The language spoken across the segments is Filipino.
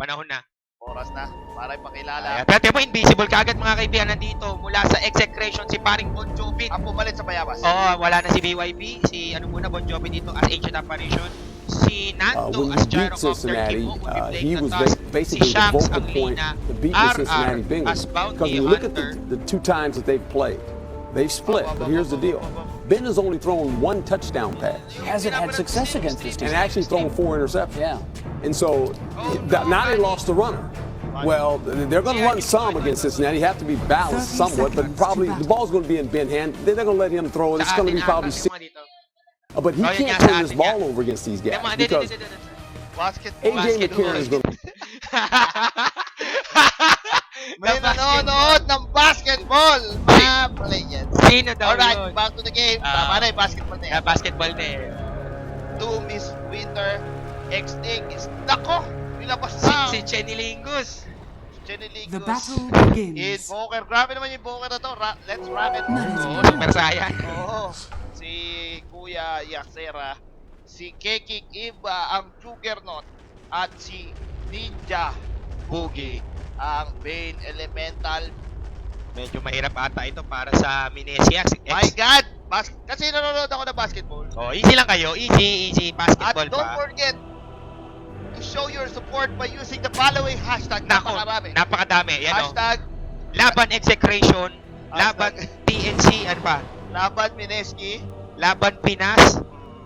Panahon na. Oras na para ipakilala. Ayan. Pero mo, invisible kagad mga kaibigan nandito. Mula sa execration si paring Bon Jovi. Ang pumalit sa Bayabas. Oo, wala na si BYB. Si ano muna, Bon Jovi dito as ancient apparition. Si Nando When as he beat gyrocopter. Cincinnati, Kibo will be he playing was the task. basically Si the Shanks vocal ang point lina. to beat the Cincinnati RR Bengals. as bounty Because when you look at hunter. the two times that they've played, they've split. But here's the deal. Ben has only thrown one touchdown pass Hasn't had success against this and team. actually thrown 4 interceptions. Yeah. And so now they lost the runner. Well, they're going to run some against Cincinnati. You have to be balanced somewhat, but probably the ball's going to be in Ben hand. They're going to let him throw it. It's going to be probably six. But he can't turn this ball over against these guys because Basketball. AJ McCarron is going to. May nanonood ng basketball. Mga players. Sino daw Alright, yun? back to the game. Tama na yung basketball na yan. Basketball na eh. Doom is Winter. X-Dig is... Nako! Nilabas Si na. Chenny Lingus. Jenny The Lingus. battle begins. Invoker. Grabe naman yung invoker na to. Let's wrap it. Oo, Super Saiyan. Oo. Si Kuya Yasera. Si Kekik Iba ang Juggernaut. At si Ninja Boogie ang Bane Elemental. Medyo mahirap ata ito para sa Minesiac. My God! Kasi nanonood ako ng basketball. Oh, easy lang kayo. Easy At basketball don't pa. forget to show your support by using the following hashtag. Nako, Napakarami. napakadami. Yan o. Hashtag Laban Execration, Laban TNC, ano pa? Laban Mineski. Laban Pinas,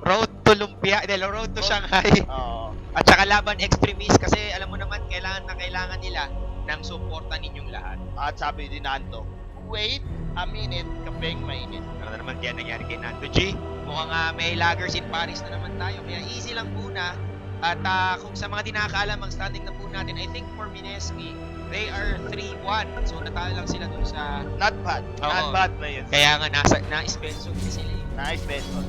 Road to Lumpia, Road to Shanghai. Oo. At saka Laban Extremist kasi alam mo naman kailangan nila ng suporta ninyong lahat. At sabi ni Nando, wait a minute, kapeng mainit. Ano na naman yan nangyari kay Nando G? Mukhang may laggers in Paris na naman tayo. Kaya easy lang muna. At kung sa mga di nakakaalam, ang standing na po natin, I think for Mineski, they are 3-1. So natalo lang sila dun sa... Not bad. Oo. Not bad players. Kaya nga na-Spencer sila eh. Nice, Benson.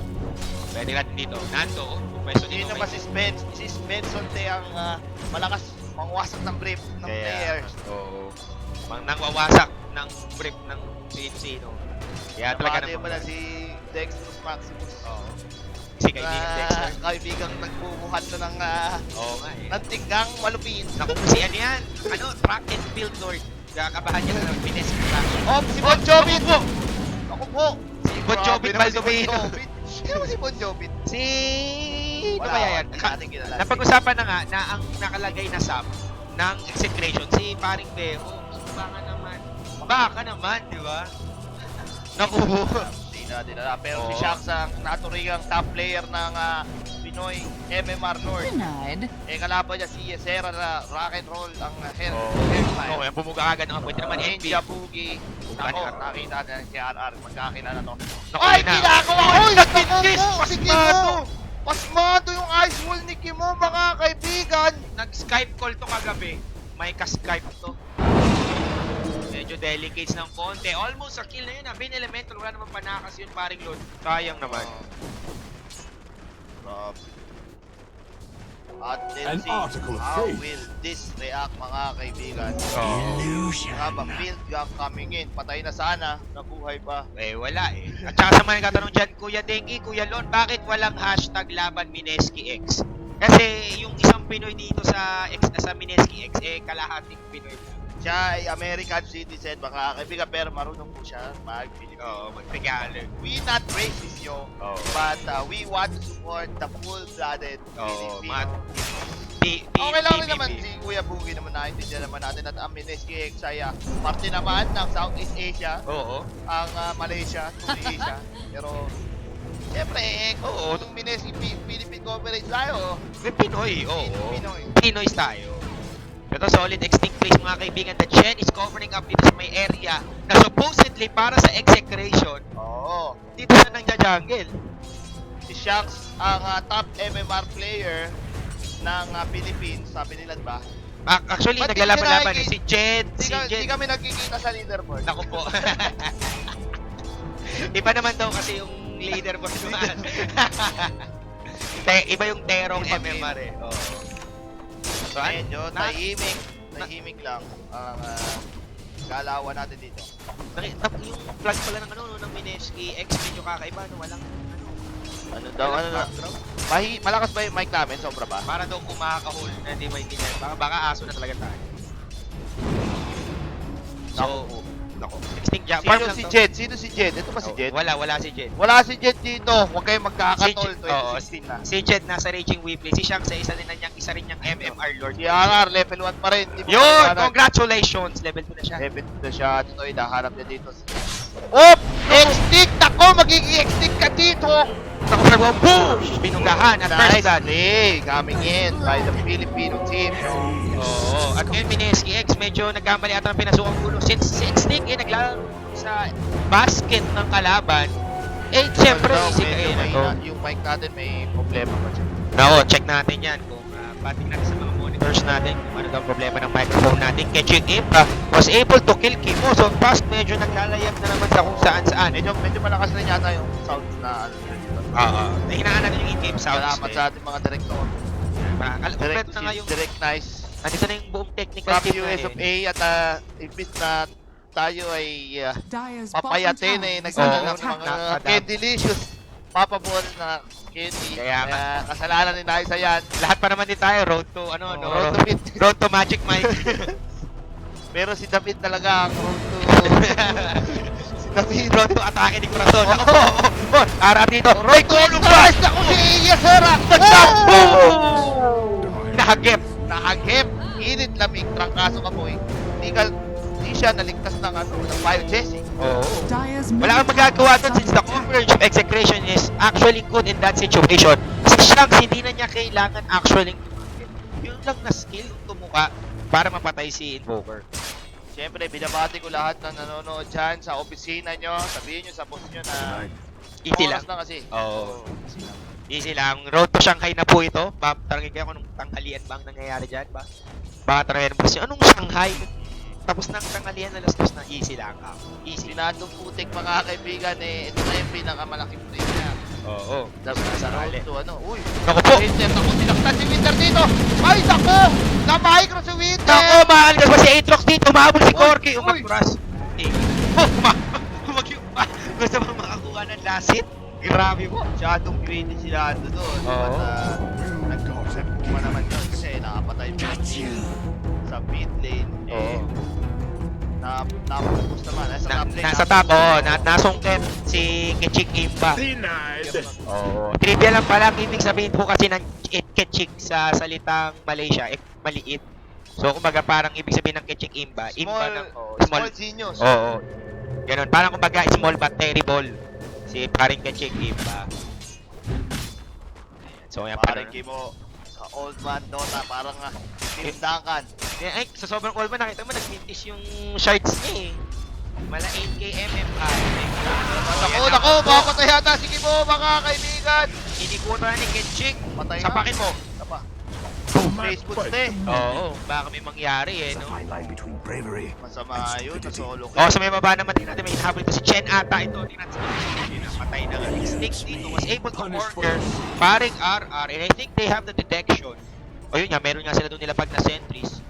Pwede natin dito. Nando, pwesto dito. Sino ba si Spence? Si Benson ang malakas mangwasak ng brief ng players. Oo. Nangwawasak ng brief ng sino. Kaya talaga Nabati naman. pala si Dexterus Maximus. Oo. Si kaibigan Dexter. Kaibigang nagbubuhat na ng, Oo nga eh. ng tinggang malupin. Naku, si ano yan? Track and field lord. Kakabahan niya na ng Pines. Oh, si Bon Jovi! Ako po! Si Bon Jovi Grabe naman si Baldomino. Bon Jovi. Sino ba si Bon Jovi? Si... Ano Wala, ba yan? hindi natin kilala. Napag-usapan na nga na ang nakalagay na sub ng execration si paring Beho. Baka naman, di ba? Naku. Di na. Pero si Oo. Shanks ang naturingang top player ng Pinoy MMR North. Denied. Kalaban niya si Yesera na rock and roll ang Oo, hairstyle. yan bumuga agad ng pwede naman NB. Ninja Boogie. Ako, RR. nakita na si RR. Magkakilala to. Naku, Ay, yun na. ginagawa ko! Uy, nagbitis! Pasmado! Pasmado yung ice wall ni Kimo, mga kaibigan! Nag-Skype call to kagabi. May ka-Skype to. Medyo delicates ng konti. Almost a kill na yun. Bin Elemental, wala naman panakas yun, paring Lord. Sayang naman. Grabe. At An let's see article of how faith. will this react, mga kaibigan. Illusion. Habang field gun coming in, patay na sana, nabuhay pa. Eh, wala eh. At saka sa mga nagtatanong dyan, Kuya Dengi, Kuya Lon, bakit walang hashtag laban Mineski X? Kasi yung isang Pinoy dito sa Mineski X, eh, kalahating Pinoy lang. Siya ay American citizen, mga kaibigan, pero marunong po siya mag-Filipino. Oo, mag-Tagalog. We not racist, yo, Oo. but we want to support the full-blooded Oo, Filipino. Okay Okay lang rin naman si Kuya Boogie naman, naintindihan naman natin at ang Mineski X ay parte naman ng Southeast Asia, Oo. ang Malaysia, Asia. Pero, siyempre, Oo. kung Mineski Philippine coverage tayo, Pinoy, oo. Pinoy. Pinoy tayo. Ito solid extinct place mga kaibigan. The Chen is covering up dito sa may area na supposedly para sa execration. Oo. Dito na nang jungle. Si Shanks ang top MMR player ng Philippines, sabi nila ba? Actually, Ba't naglalaban-laban hindi eh. Si Jed, Hindi kami nagkikita sa leaderboard. Naku po. Iba naman daw kasi yung leaderboard naman. Iba yung terong Iba MMR eh. Oo. So, Medyo tahimik lang ang galawan natin dito. yung flag pala ng ng Mineski X medyo kakaiba, no? Walang Ano daw, ano na? backdrop. Malakas ba yung mic namin? Sobra ba? Para daw kumakahol na di ba hindi niya. Baka aso na talaga tayo. So, nako. Extinct jump. Sino si Jed? Sino si Jed? Ito ba si Jed? Wala si Jed. Wala si Jed dito. Huwag kayong magkakatol. Si Jed, oo. 2016 na. Si Jed nasa Raging Weebly. Si Shanks sa isa rin niyang MMR Lord. Si RR, level 1 pa rin. Di mo Yun! kailangan. Congratulations! Level 2 na siya. Level 2 na siya. Ito, hinaharap niya dito. Oh! Extinct! Ako! Magiging extinct ka dito! Ako sa boom! Binugahan at first blood. Nicely coming in by the Filipino team. Oo. At ngayon, Mineski X, medyo nagkamali ata ng pinasukang gulo. Since si Extinct eh, naglalaro sa basket ng kalaban, eh, siyempre, easy kayo na to. Yung mic natin may problema pa siya. Nako, check natin yan. Kung pating natin sa mga monitors natin, kung ano daw ang problema ng microphone natin. Ketching Impa was able to kill Kimo. So, fast, medyo naglalayap na naman sa kung saan-saan. Medyo malakas na yata yung sounds na ano dito. Oo. Nahinaan natin yung in-game sounds. Salamat sa ating mga director. Complete na nga yung... Direct nice. Andito na yung buong technical From team US na of A at imbis na tayo ay Dyer's papayatin bottom eh. tower is Nagdala under ng attack. mga Candelicious papabol na candy. Kaya nga. Kasalanan ni Naisa yan. Lahat pa naman din tayo, road to, Road to Beat. road to Magic Mike. Pero si David talaga ang road to... si David. road to atake ni Corazon. Ako po, ara dito. Roy Column Pass! Ako si Elias Herra! Nahagip. Nahagip! Init lamig, trangkaso ka boy. Hindi siya naligtas ng fire chasing. Oo. Dyer's Wala kang middle magagawa tower doon is since the under coverage of execution is actually good in that situation. Si Shanks, hindi na niya kailangan actually yun lang na skill tumuka para mapatay si Invoker. Siyempre, binabati ko lahat ng nanonood dyan sa opisina nyo. Sabihin nyo sa boss nyo na Easy lang. oras na kasi. Oo. Easy lang. Easy lang. Road to Shanghai na po ito. Tarangin kayo kung anong tanghalian ba ang nangyayari dyan ba? Baka tarangin mo kasi anong Shanghai? Tapos ng tanghalian na lastos na easy lang. Easy. Sinadong putik mga kaibigan eh. Ito na yung pinakamalaking play niya. Oo. Tapos sa Sakali. road to Uy! Naku po! Winter, ako sinaktan si Winter dito! Ay, naku! Na-micro si Winter! Nako, mahal ka pa si Aatrox dito. Mahabol si Uy! Corky. Uy! Umatras. Gusto mo makakuha ng lasit? Grabe po. Masyadong greedy sila doon. Oo. At nagkuha naman yun kasi nakapatay mo sa mid lane. Eh, napupus naman. Sa top lane. Nasa top, nasungkit si Ketchik Imba. Oo. Trivia lang pala, ang ibig sabihin po kasi ng Ketchik sa salitang Malaysia, maliit. So, kumbaga parang ibig sabihin ng Ketchik Imba, Imba ng Small genius. Oo. Ganun, parang kumbaga small but terrible. Si paring Ketchik Imba. So, yan Parang parang mo sa Old Man Dota, parang tindakan. ay, sa sobrang all man, nakita mo, nag-mintis yung shards niya eh. Mala 8k MMR. Naku, papatay yata si Kibo, mga kaibigan. Inikutan ni Ketchik. Patay Sa pakin mo. Tapa. Facebook na eh. Oo, baka may mangyari eh, no? Masama yun, na solo Oh, sa may baba naman din natin, may hinahabol ito si Chen ata ito. Tingnan sa patay na nga. Snakes dito was able to corner paring RR and I think they have the detection. O yun nga, meron nga sila doon nilapag na sentries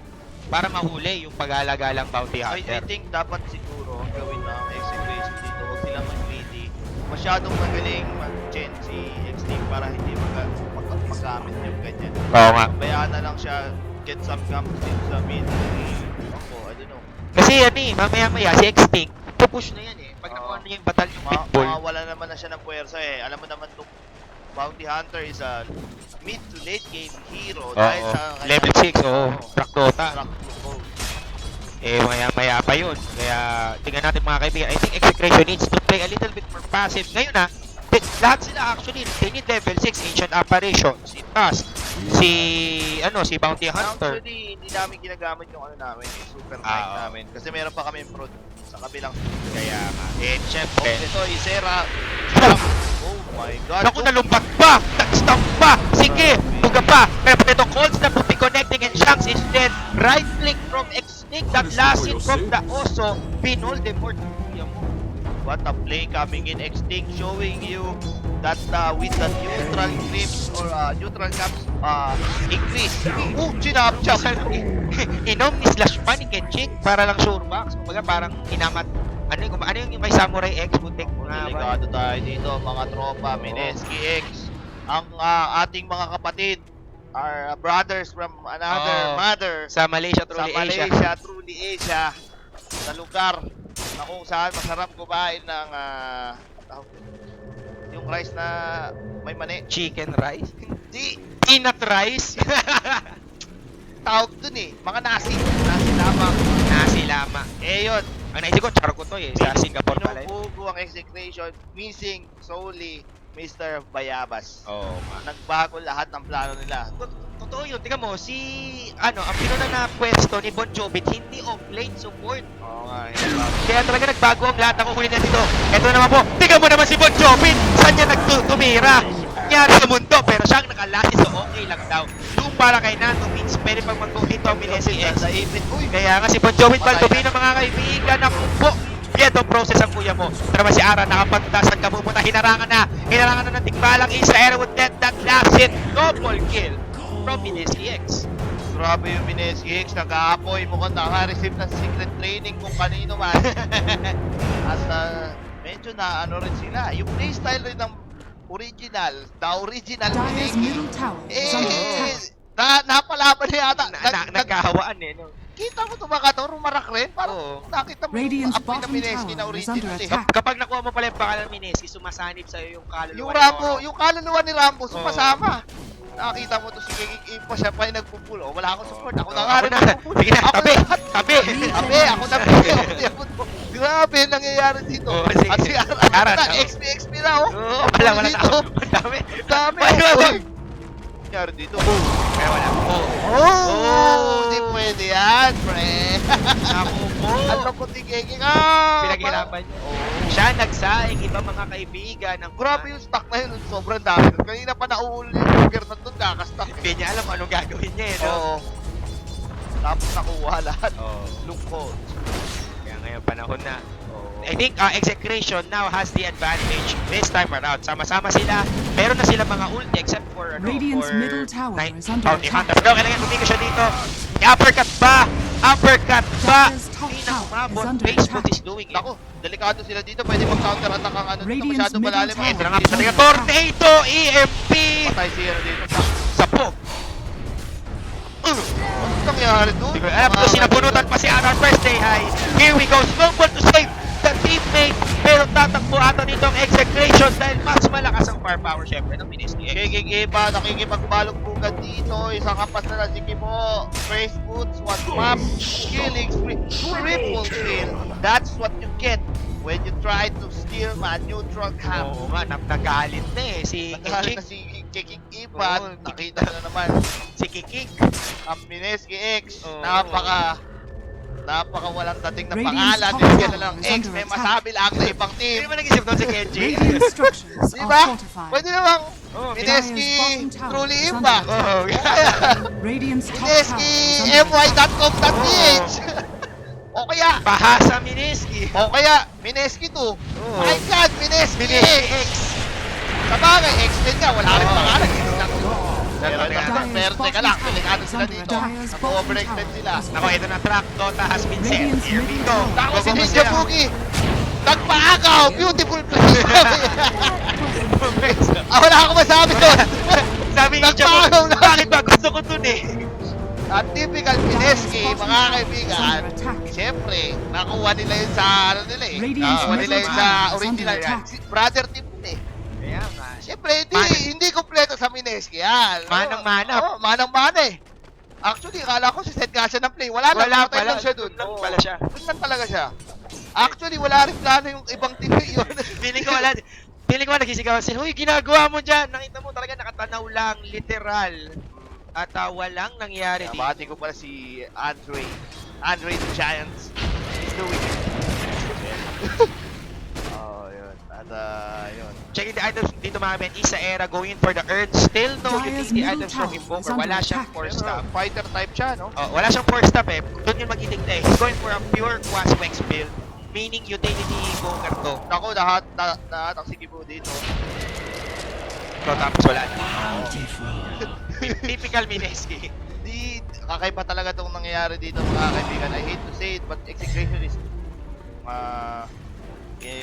para mahuli yung pag-alagalang bounty I hunter. think dapat siguro ang gawin ng execution dito, huwag silang mag-greedy. Masyadong magaling mag-chain si Extinct para hindi magamit yung ganyan. Oo nga. Bayaan na lang siya, get some camps dito sa mid. Ako, I don't know. Kasi yan eh, mamaya-maya si Extinct, pupush na yan eh. Pag nakuha na yung batal yung pitbull. Mawawala naman na siya ng puwersa eh. Alam mo naman itong Bounty Hunter is a mid to late game hero dahil Oo. sa Level 6, oo. Track Dota. Track mode. Eh, maya-maya pa yun. Kaya, tingnan natin mga kaibigan. I think Execution needs to play a little bit more passive. Ngayon na, lahat sila actually, they need level 6, Ancient Apparition, si Tusk, si Bounty Hunter. Actually, hindi namin ginagamit yung namin, yung super mic Oo. namin. Kasi meron pa kami pro sa kabilang. Kaya nga, eh, syempre. Ito, Isera. Oh my god. Naku, nalumbat pa! Nag-stop pa! Sige! Buga pa! Pero ito, cold snap will be connecting and Shanks is dead. Right click from Extinct, that last hit from the Oso, Pinol Deport. What a play coming in. Extinct showing you that with the neutral clips or neutral caps increase. Chinap-chap. Inom ni Slash pa ni Ketchik para lang sure box. Kumbaga parang inamat. Ano yung kay Samurai X? Butik. Delikado tayo dito mga tropa. Mineski X. ang ating mga kapatid, our brothers from another Oh. mother, Sa Malaysia, sa truly Malaysia, Asia. truly Asia, sa lugar na kung saan masarap kumain ng yung rice na may mani. Chicken rice. Hindi, Peanut rice. tawag dun eh, mga nasi lamang. Nasi lama. Eh yun, Ang naisip ko, charcutoy eh. Sa Singapore pala eh. Pinupugo ang execration, missing solely Mr. Bayabas. Oo, Nagbago lahat ng plano nila. Totoo yun. Tingnan mo, ang pinuna na pwesto ni Bon Jovi, hindi off-lane support. Oo nga, Kaya talaga nagbago ang lahat ng huli na dito. Ito naman po, tingnan mo naman si Bon Jovi. Saan niya nagtutumira? Nangyari sa mundo, pero siyang nakalasi, so okay lang daw. Doon para kay Nando Means, pwede pang mag-go dito ang Mineski X. Kaya nga si Bon Jovi Baldovino, mga kaibigan, naku po. Ito process ang kuya mo. Pero naman si Ara nakapagtas ang kapupunta. Hinarangan na ng tikbalang isa. Era would get that last hit. Double kill from Mineski X. Grabe yung Mineski X, nag-aapoy. Mukhang naka-receive ng secret training kung kanino man. At medyo na ano rin sila. Yung playstyle rin ng original, the original Dire's Mineski. middle tower is under attack. Napalaban na yata. Nagkahawaan eh. No? Kita mo tumakatong rumarak rin. Parang Oo. nakita mo Radiant's apoy na bottom Mineski na tower is under original eh. attack. Kapag nakuha mo pala yung pangalan ng Mineski, sumasanib sa'yo yung kaluluwa. Yung ni Rambo, Oro. yung kaluluwa ni Rambo, sumasama. Nakita mo to si Kikik pa siya pa yung nagpupulo. Oh, wala akong support. Ako na nga rin nagpupulo. Sige na, Ako tabi! lahat. Tabi! Tabi, ako na pinag. Grabe nangyayari dito. Oo, sige. At si Aran, Aran, oo. XP na oh. Oo, wala na dito. tao. Ang dami. Ang dami. Wala, wala. Uy. Nangyari dito. Kaya wala. Oh, hindi pwede yan, pre. Naku po. Ano ko si Kikik? Pinaghirapan niyo. Siya nagsaing iba mga kaibigan ng Grabe yung stock na yun. Sobrang dami. Kanina pa nauuli yung burger na doon. Kakastock. Hindi niya alam anong gagawin niya eh. No? Oo. Tapos nakuha lahat. Oo. Lungkot. Kaya ngayon panahon na. I think Execration now has the advantage this time around. Sama-sama sila. Meron na sila mga ulti except for Radiant's for middle tower nine- is under Bounty attack. Hunters. Pero kailangan tumigil siya dito. Uppercut ba? Uppercut ba? Dire's top Hindi na tower umabot. is under Facebook attack. is doing it. Naku, delikado sila dito. Pwede mag-counter attack ang ano dito. Radiant's Masyadong middle malalim. tower. Ito na nga talaga. Tornado EMP! Patay siya dito. Sapok! Ano nangyari doon? Hindi ko alam kung sinabunutan pa si Anon Birthday High. Here we go. Snowball to save the teammate. Pero tatakbo ata nito ang Execration dahil mas malakas ang firepower syempre ng Mineski X. Kikikiba, nakikipagbalog-bugan dito. Isang kapas na si Kimo. First boots, one map, killing spree, triple kill. That's what you get when you try to steal my neutral camp. Oo nga, nagalit na eh. Si Naghahalin na Kikik. si Kikik Ipan. Oo, Nakita na naman Si Kikik. ang Mineski X. Oo. Napaka walang dating na Radiant's pangalan. top Bigyan na tower lang is X. under May attack. masabi lang sa ibang team. Hindi mo nag-isip doon si Kenji. Radiant structures Diba? are fortified. Pwede namang Oo, Mineski Dire's bottom tower truly is Imba. under attack. Oo. Radiant's top Mineski tower is under attack. my.com.ph. O kaya, Pahasa Mineski. Mineski 2. Oo. My God, Mineski Mineski X. X. Sabagay, X din nga. Wala rin Oo. pangalan. X lang. Dire's Pero teka lang, delikado sila dito. Dire's bottom Nag-overextend sila. tower is Nako, ito na track. Dota has been set. Radiant's Here we middle go. tower. Tako si Go, go, Ninja sila. Boogie. Nagpaagaw. Beautiful play. Wala akong masabi doon. Sabi ni Ninja Nagpagaw Boogie, na. bakit ba gusto ko dun eh? At typical Mineski, mga kaibigan, Under attack. siyempre, nakuha nila yun sa ano nila eh. Radiant's Nakuha nila yun sa middle original. tower is under attack. Brother team yun eh. Kaya nga. Siyempre, hindi kompleto sa Mineski yan. Manang-mana. Oo, manang-mana eh. Actually, akala ko si Seth nga siya ng play. Wala lang, Wala namatay pala. lang siya dun. Doon Oo. pala siya. Doon lang talaga siya. Actually, wala rin plano yung ibang team yun. Feeling ko wala. Feeling ko nagsisigaw sila, huy, ginagawa mo dyan. Nakita mo talaga nakatanaw lang, literal. At walang nangyari dito. Nabati ko pala si Andre. Andre the Giants. He's doing it. Oh, yun. At yun. Checking the items dito mga men, Isa Era going for the Earth. Still no Dire's utility middle items from tower Invoker. is under Wala siyang attack. force Pero, stop. fighter type siya, no? Oh, wala siyang force stop eh. Doon yung magiting na eh. He's going for a pure Quaswex build. Meaning utility Invoker to. Ako, nahatang si Kibo dito. So tapos wala na. Bountiful. Typical Mineski. Di, kakaiba talaga itong nangyayari dito, mga kaibigan. I hate to say it, but execution is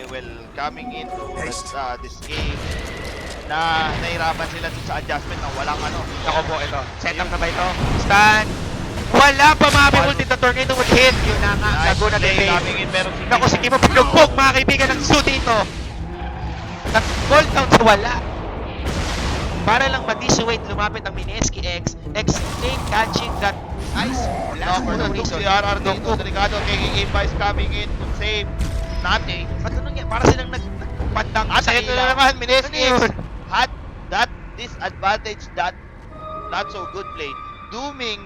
well, coming into this game. na nahirapan sila dun sa adjustment na walang ano. Ako po, ito. Setup na ba ito? Stun. Wala pa mga ulti na tornado would hit. Yun na nga. Laguna de Bay. Coming in, pero si Ako si Kimo pinugbog mga kaibigan ng suit dito. Nag-gold count sa wala. Para lang mag-dissuade, lumapit ang Mineski X. X-Lane catching that ice. Wala No, for for no the reason. si RR dito, delikado, kicking in by coming in to save nothing. Ba't ganun yan? Para silang nagpandang At sa ito ilaw. na naman, Mineski Ano yun? X had that disadvantage, that not so good play, dooming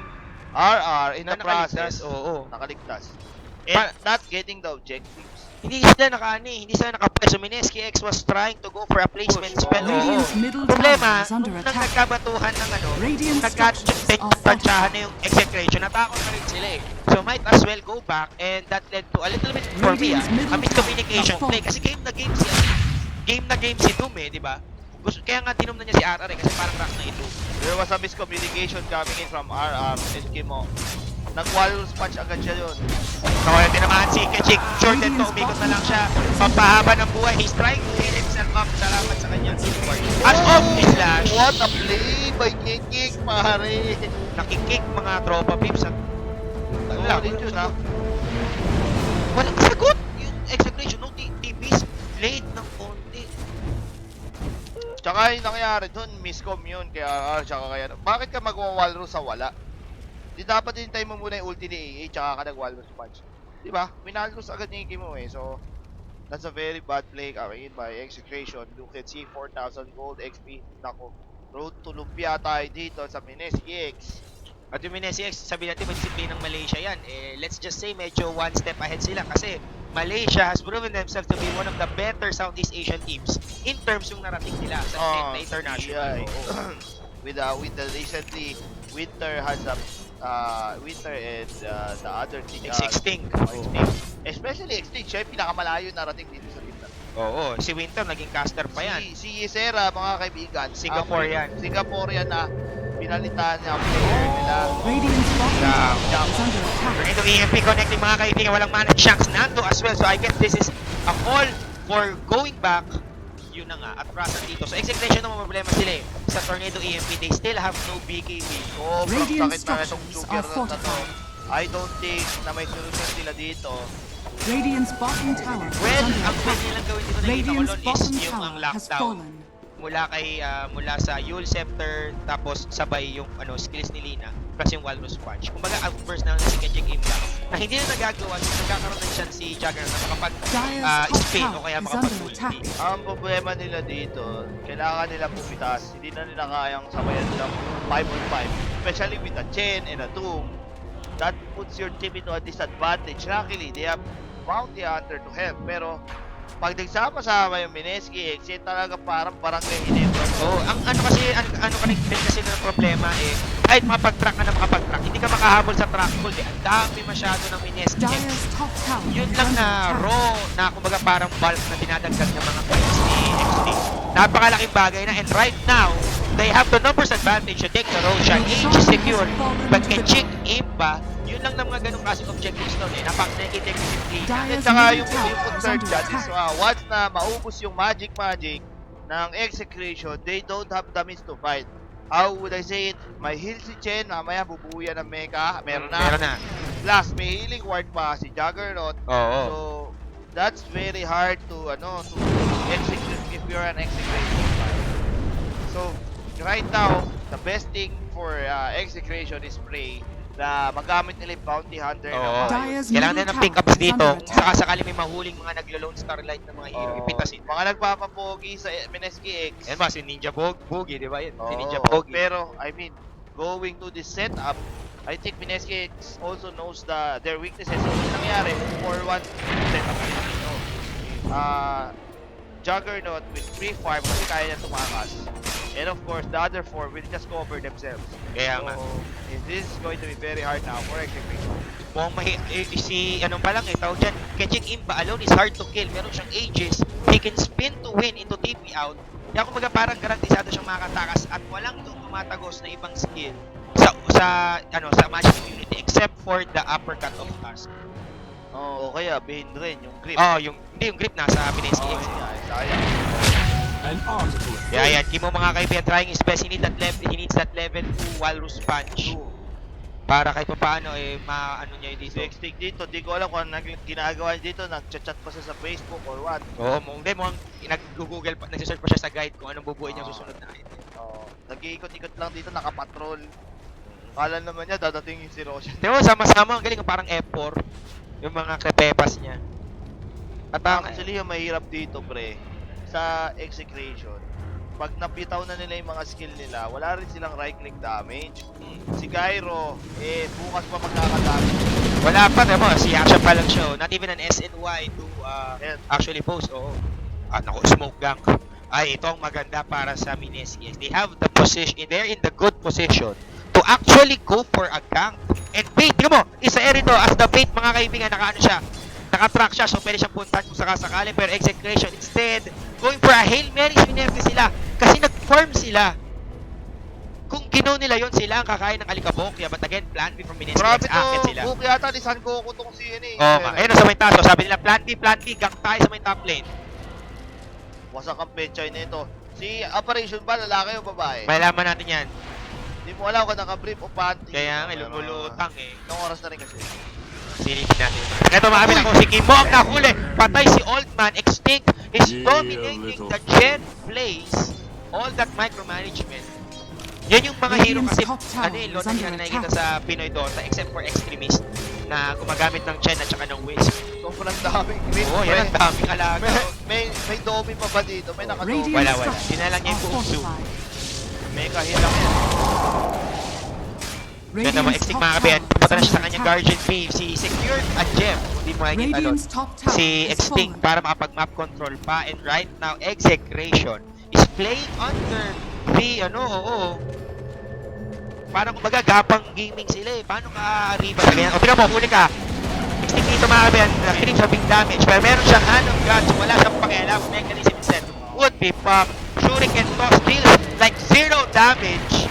RR in the process. Oo. Nakaligtas. And not getting the objectives. Hindi sila hindi sila nakapwesto. Mineski X was trying to go for a placement spell. Oo. Radiant's middle Problema, tower is under nung attack. nagkabatuhan ng Radiant structures are nagkatansyahan na yung execution, natakot na rin sila eh. So might as well go back and that led to a little bit, for me, Radiant's middle a miscommunication tower play. Kasi game na game si Doom eh, di ba? Kaya nga tinom na niya si RR eh, kasi parang rush na ito. There was a miscommunication coming in from RR and Kimo. Nag-walrus punch agad siya yun. So, yun tinamaan si Kechik. Short and to, umikot na lang siya. Pampahaba ng buhay. He's trying to heal himself up. Salamat sa kanya. At off his slash. What a play by Kikik, pare! Nakikik mga tropa pips. At Wala din yun, ha? walang sagot. Yung execution no TPs late ng konti. Tsaka yung nangyari dun, miscom yun kay RR, tsaka kaya... Bakit ka magwa-walrus sa wala? Di dapat hintay mo muna yung ulti ni AA, tsaka ka nag-walrus punch. Diba? Winalrus agad ni Kimo eh, so... That's a very bad play coming in by execution. You can see 4,000 gold XP. Nako, road to lumpia tayo dito sa Mineski X. At yung Mineski X, sabi natin madisiplin ng Malaysia yan. Eh, let's just say medyo one step ahead sila kasi Malaysia has proven themselves to be one of the better Southeast Asian teams in terms yung narating nila sa na international. Yeah. Oo. with the recently Winter has a Winter and the other team Extinct. Extinct. Especially Extinct, siya yung pinakamalayo narating dito sa team na. Oo, si Winter naging caster pa yan. Si Yesera, mga kaibigan, Singaporean. Singaporean na pinalitan niya ang player nila. Radiant's bottom Yeah. tower is under attack. Ito EMP connecting mga kaibigan, walang mana. Shanks nando as well. So I guess this is a call for going back. Yun na nga, at Rasan dito. So execution naman problema sila eh. Sa Tornado EMP, they still have no BKB. Sobrang Radiant sakit na itong structures sugar are na to. fortified. I don't think na may solution sila dito. Radiant's bottom tower is Well, under ang attack. pwede nilang gawin dito nakita ko Radiant's nun is bottom yung ang tower has lockdown. fallen. Mula sa Yule Scepter, tapos sabay yung skills ni Lina, plus yung Walrus Punch. Kumbaga, outburst na lang si Kajik Imba na hindi na nagagawa, so nagkakaroon ng chance si Jagger na makapag Dyer's top spin o tower kaya is makapag under ulti. attack. Ang problema nila dito, kailangan nila pumitas. Hindi na nila kayang sabayan ng 5-on-5. Especially with a Chen and a Doom. That puts your team into a disadvantage. Luckily, they have Bounty Hunter to help. Pero, pag nagsama-sama yung Mineski X, yun talaga parang barangay Hinebra. Oh, ang ano kasi ng problema eh, kahit makapag-track ka na makapag-track, hindi ka makahabol sa track hold eh. Ang dami masyado ng Mineski X. Dyer's top tower Yun is lang under na attack. raw na kumbaga parang bulk na dinadagdag ng mga points ni XT. Napakalaking bagay na, and right now, they have the numbers advantage to take the Roshan. Age is secure, but Kechik Imba, yun lang ng mga ganong klaseng objectives doon eh. Napaka-negative play. At Dyer's saka middle yung tower is concern under dyan is attack. once na maubos yung magic ng execution, they don't have the means to fight. How would I say it? May heal si Chen, mamaya bubuo yan ng mecha. Meron na. Meron na. Plus, may healing ward pa si Juggernaut. Oo. So, that's very hard to execute if you're an execution player. So, right now, the best thing for execution is Prey na magamit nila yung Bounty Hunter Oo. na Dyer's Kailangan middle na ng tower pickups is dito. under Saka attack. sakali may mahuling mga naglo-lone starlight na mga hero, ipitasin. mga nagpapapogi sa Mineski X. Yan ba, si Ninja Bogi, di ba? Yan, si Oo, Ninja Bogi. pero, I mean, going to this setup, I think Mineski X also knows their weaknesses. So, yung nangyari, 4-1 setup nila dito. Juggernaut with free farm kasi kaya niya tumakas. And of course, the other 4 will just cover themselves. Kaya nga. So, this is going to be very hard now for execution. Anong pa lang tawag dyan, Kechik Imba alone is hard to kill. Meron siyang ages, he can spin to win into TP out. Kaya kumbaga parang garantisado siyang makakatakas at walang yung tumatagos na ibang skill sa magic immunity except for the uppercut of Tusk. Oo, kaya behind rin yung grip. Hindi yung grip nasa Mineski X. Sayang. Yeah, yan. Kimo mga kaibigan, trying his best. He needs that level 2 Walrus Punch. Para kahit paano eh maano niya yun Si dito. Extinct dito, di ko alam kung ano ginagawa niya dito, nag-chat pa siya sa Facebook or what. Oo, hindi mo nag-google pa, nagse-search pa siya sa guide kung anong bubuuin niyang susunod na item. Nag-iikot-ikot lang dito, nakapatrol. Kala naman niya, dadating yung si Roshan. Di ba, sama-sama, ang galing, parang F4. Yung mga krepepas niya. At ang, Actually, yung mahirap dito, pre, sa execution, pag napitaw na nila yung mga skill nila, wala rin silang right-click damage. Si Gyro, bukas pa magkakadamage. wala pa, diba, si action pa lang siya. Not even an SNY to actually post. Oo. At naku, smoke gank. Ay, ito ang maganda para sa Mineski. They have the position, they're in the good position to actually go for a gank. And bait, tingnan mo, isa rito as the bait mga kaibigan, nakaano siya, naka-track siya, so pwede siyang puntan kung sakasakali, pero execution instead, going for a Hail Mary, Mineski sila, kasi nag-farm sila. Kung ginaw nila yon sila ang kakain ng alikabok, yeah, but again, plan B from Mineski, Grabe akit to, sila. book yata ni San Goku tong si ano eh. Oo nga, ayun sa may taso, sabi nila, plan B, gang tayo sa may top lane. Wasak ang pechay nito. Si Operation ba, lalaki o babae? Malalaman natin yan. Hindi mo alam kung naka-brief o panty. Kaya nga, Pero, lumulutang eh. Ilang oras na rin kasi. Silipin natin. Ito mga kaibigan ko, si Kimmo ang nahuli. Patay si Oldman. Extinct is dominating the Gen plays. All that micromanagement. Yan yung mga hero kasi, ano eh, lot na nakikita sa Pinoy Dota, except for Extremist, na gumagamit ng Chen at saka ng Wisp. Sobrang daming green. Oo, yan ang daming alaga. May domi pa ba dito? May naka-domi. Radiant Wala. structures Dinalang niya yung are buong zoo. fortified. May kahilang yan. Yan naman, Radiant's Extinct top mga kaibigan. tower Pupunta na is siya sa under kanyang attack. Guardian Cave. Si Secured at Gem. Hindi mo makikita doon. Radiant's top tower Si is Extinct fallen. para makapag-map control pa. And right now, Execration is playing under the, parang kumbaga gapang gaming sila eh. Paano ka riba sa ganyan? O tingnan mo, huli ka. Extinct dito mga kabayan, nakinig sa big damage. Pero meron siyang hand of gods. Wala siyang pakialam. Mechanism instead would be pop. Shuriken toss deals like 0 damage.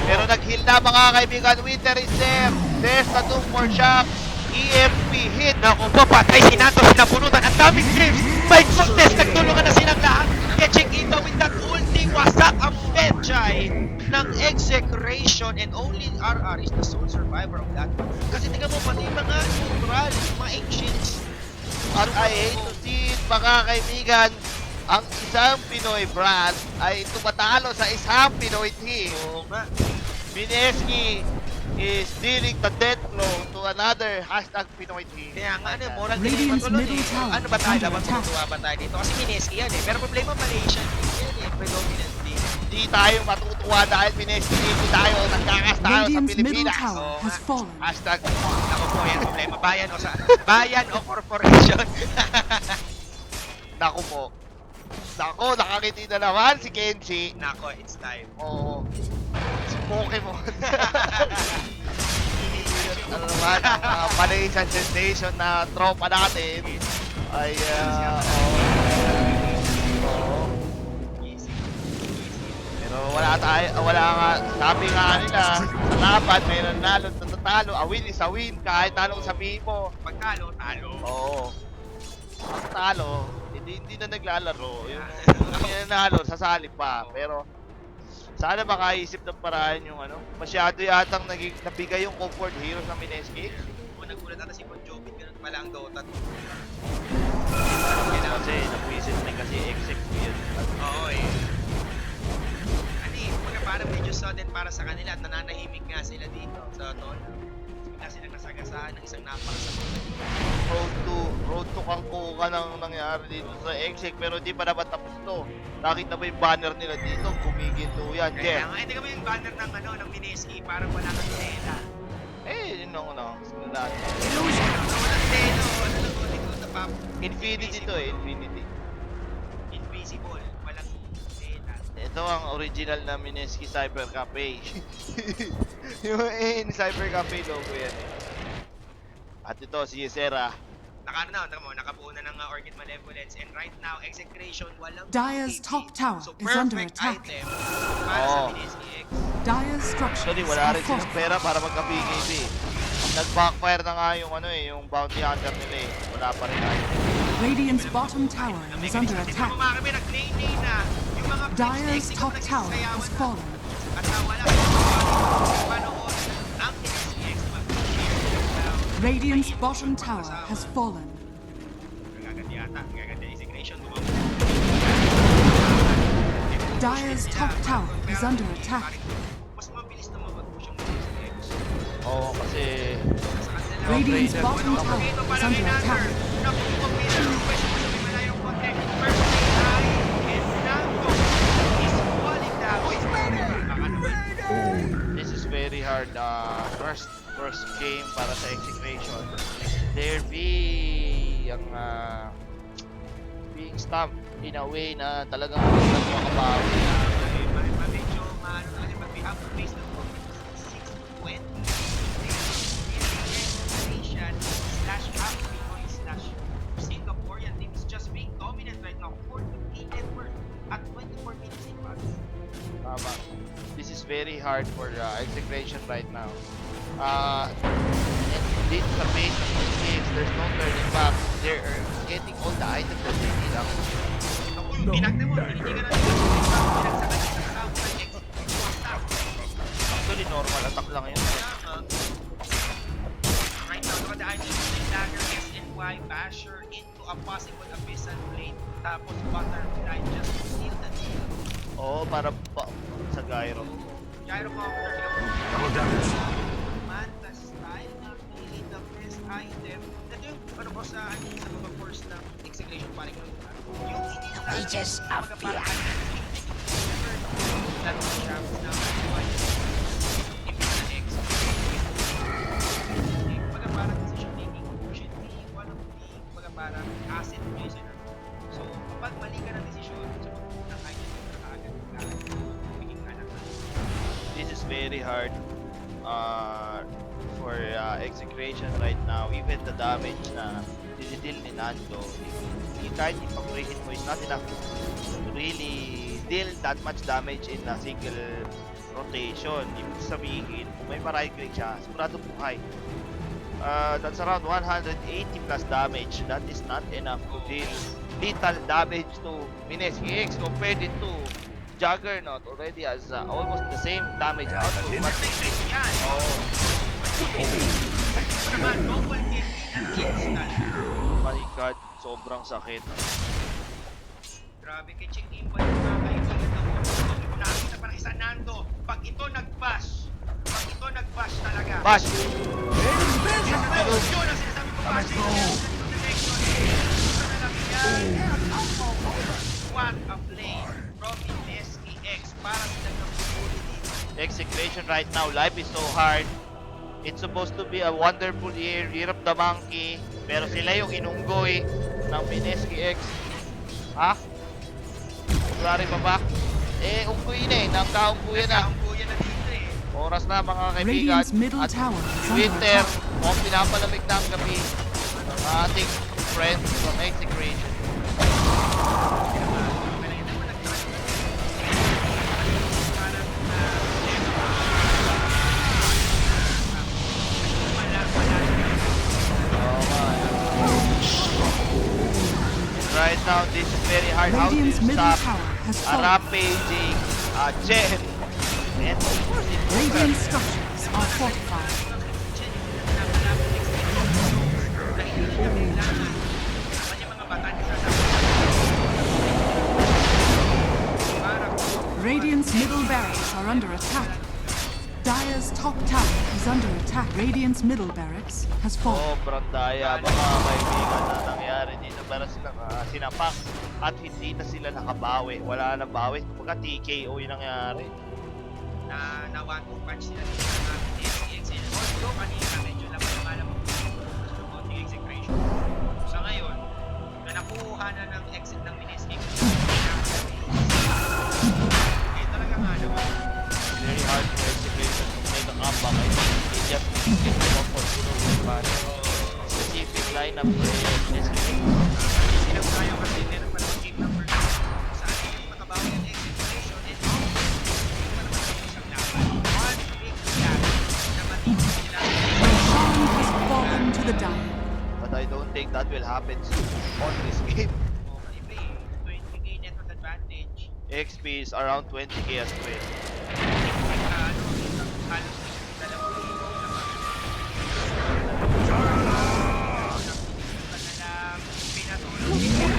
Pero nag-heal na mga kaibigan. Winter is there. There's the doom for shock. EMP hit. Naku po, patay si Nato, sinapunutan. Ang daming creeps. My goodness, nagtulungan na silang lahat. Catching into with that ulti. Wasak ang Pechay ng Execration. And only RR is the sole survivor of that. Kasi tingnan mo, pati yung mga neutral, yung mga ancients. At I hate to see it mga kaibigan. Ang isang Pinoy brand ay tumatalo sa isang Pinoy team. Oo nga. Mineski is dealing the death blow to another hashtag Pinoy team. Kaya nga, moral Radiant's dilemma tuloy middle eh. tower Ano ba tayo? under Dapat attack. matutuwa ba tayo dito? Kasi Mineski yan eh. Pero problema Malaysian yan eh. Predominantly. Hindi tayo matutuwa dahil Mineski hindi tayo nagkakas tayo sa Radiant's middle Pilipinas. tower Oo has nga. fallen. Hashtag Ako po yan problema. Bayan o corporation. Naku po. Naku, nakakiti na naman si Kenji. Nako, it's time. Oo. Si Pokemon. Ano naman, ang Malaysian sensation na tropa natin ay, Pero wala nga, sabi nga nila, sa laban, mayroon nalo, tatalo, a win is a win, kahit anong sabihin mo. Pagtalo, talo. Oo. Ang talo, hindi na naglalaro. Yung hindi na nanalo, sasali pa. Pero, sana makaisip ng paraan yung masyado yatang nabigay yung comfort hero sa Mineski. Kung nagulat ata si Bon Jovi, ganun pala ang Dota. Kasi, napuisit na kasi exec yun. Oo eh. Ano eh, kumbaga parang medyo sudden para sa kanila at nananahimik nga sila dito sa Dota. Bigla silang nasagasaan ng isang napakasama. Road to Kangkuka nang nangyari dito sa exec, pero di pa dapat tapos to. Nakita ba yung banner nila dito? Gumiginto yan, Kaya Jeff. nga, hindi ka ba yung banner ng ng Mineski, parang wala kang tela. Yun ang lahat. Illusion. Walang tela, ano lang ko dito sa pop. Infinity to Infinity. Invisible, walang tela. Ito ang original na Mineski Cyber Cafe. Yung Cyber Cafe logo yan eh. At ito, si Yesera. Nakabuo na ng Orchid Malevolence, and right now, Execration, walang Dire's TP. top tower So is under perfect attack. item para sa Oo. Mineski X. Dire's structures Actually, wala are rin silang fortified. pera para magka-BKB. Nag-backfire na nga yung yung bounty hunter nila eh. Wala pa rin item. Radiant's bottom tower is under attack. Mga kami, nag-nay na. Yung mga Dire's top tower has fallen. At wala panood ang NSX mag-share. Radiant's bottom tower has fallen. Gagandi ata. Gagandi integration. Dire's top tower is under attack. Mas mabilis na mag-push yung NSX. Oo, kasi Radiant's bottom tower is under attack. this is very hard. First game para sa execution. They're being stumped in a way na talagang makabawi. Medyo maano kasi pag we have to face the 620 Singaporean team is just being dominant right now. 4-3 network at 24 minutes in pass. Tama. This is very hard for execution right now. Dito sa base ng these games, there's no turning back. They're getting all the items that they need. Ako yung pinagde mo, hindi ka na pinagsakan Actually, normal attack lang yun. right now, nakadaan yung Dagger, SNY, Basher into a possible Abyssal Blade. Tapos Butterfly just to seal the deal. Oo, para sa Gyro. Gyro Conqueror, Manta style na really the best item. Ito yung ano ko sa mga course ng execution paring lang. Yung Pages of fear. Lalo na siya na parang decision making should be one of the parang asset nyo yun. So, kapag mali ka ng desisyon, so na kahit yung kaagad magiging anak na. This is very hard for execution right now. Even the damage na dinidil ni Nando, kahit ipag-rehit mo is not enough to really deal that much damage in a single rotation. Ibig sabihin, kung may ma-right click siya, sigurado buhay. That's around 180 plus damage. That is not enough to deal lethal damage to Mineski X compared it to Juggernaut already has almost the same damage output. But Yan! oh, Ito naman, double hit and instant. my god, sobrang sakit. Grabe kay Ching Imba yung mga kaibigan na mo. Unahin na para isa Nando. Pag ito nag-bash talaga. Bash! Yun ang sinasabi ko, bash. What a play from Mineski X para sila ng pupuli dito. Execution right now, life is so hard. It's supposed to be a wonderful year of the monkey, pero sila yung inunggoy ng Mineski X. Ha? Sorry pa ba? Eh, unggoy na eh, nagkaunggoy na. Nagkaungguyan na dito eh. Oras na mga kaibigan. Radiant's middle At tower is under winter, attack. kung pinapalamig na ang gabi ng ating friends from execution. Right now, this is very hard. How do you Radiant's middle stop tower has a fallen. rampaging Chen? And of course, it Radiant structures are fortified. Radiant's middle barracks are under attack. Dire's top tower is under attack. Radiant's middle barracks has fallen. sobrang daya mga kaibigan na nangyari dito para silang sinapak at hindi na sila nakabawi. Wala na bawi. Kumbaga TKO yung nangyari. Na one-two punch sila dito sa natin SPX. Although kanina medyo laban mo gusto mo yung execution. Sa ngayon, na nakuha na ng exit ng Mineski. Eh talaga nga naman. Very hard to execute kung may nakamba kay He just get the opportunity para specific lineup to execute. Hindi lang tayo kasi meron pa ng game number sa atin makabawi ang execution and hindi pa naman tayo isang laban. One big gap na matindi nila. Roshan has fallen to the Dire. But I don't think that will happen soon on this game. Oh, libre. 20k net advantage. XP is around 20k as well. Halos dalawang libo na pinatulog dito.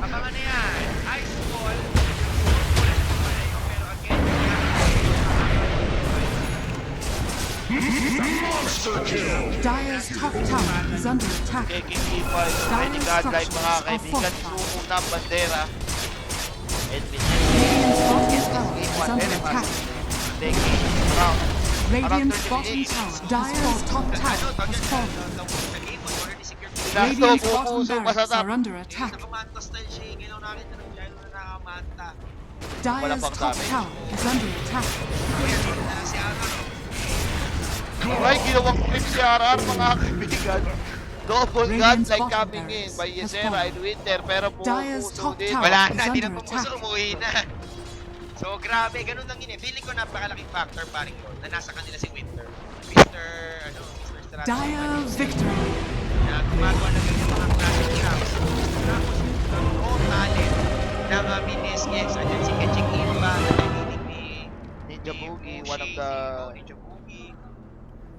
Abangan na yan. Ice Ball. Pero again, Dire's top tower is under attack. KKP is ready godlike mga kaibigan. Suko na ang bandera. And Radiant's bottom tower is under attack. taking around Radiant's bottom tower. Dire's top tower has fallen. Last Radiant's of bottom puso pa sa barracks top. are under attack. Nakamanta style siya. Ngayon nakita ng Gyro na nakamanta. Dire's pang top damage. tower is under attack. Si Ara. Ay, ginawang clip si RR mga kaibigan. Double Radiant's godlike bottom coming in barracks by has Yesera fallen. and Winter pero Dire's puso top din. tower. Wala is na, di na under pumuso, attack. umuwi na. So, grabe, ganun lang yun eh. Feeling ko napakalaking factor paring yun na nasa kanila si Winter. Mr. Strategy. Dire victory. Na gumagawa ng ganyan mga classic traps. Tapos, yung raw talent ng Mineskex. Andyan si Ketchik Imba, narinig ni Ninja Boogie, one of Ushi, the si Ninja Boogie,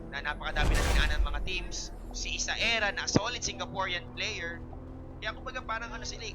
na napakadami na hinaan ng mga teams. Si Isaera na solid Singaporean player. Kaya kumbaga parang ano sila eh,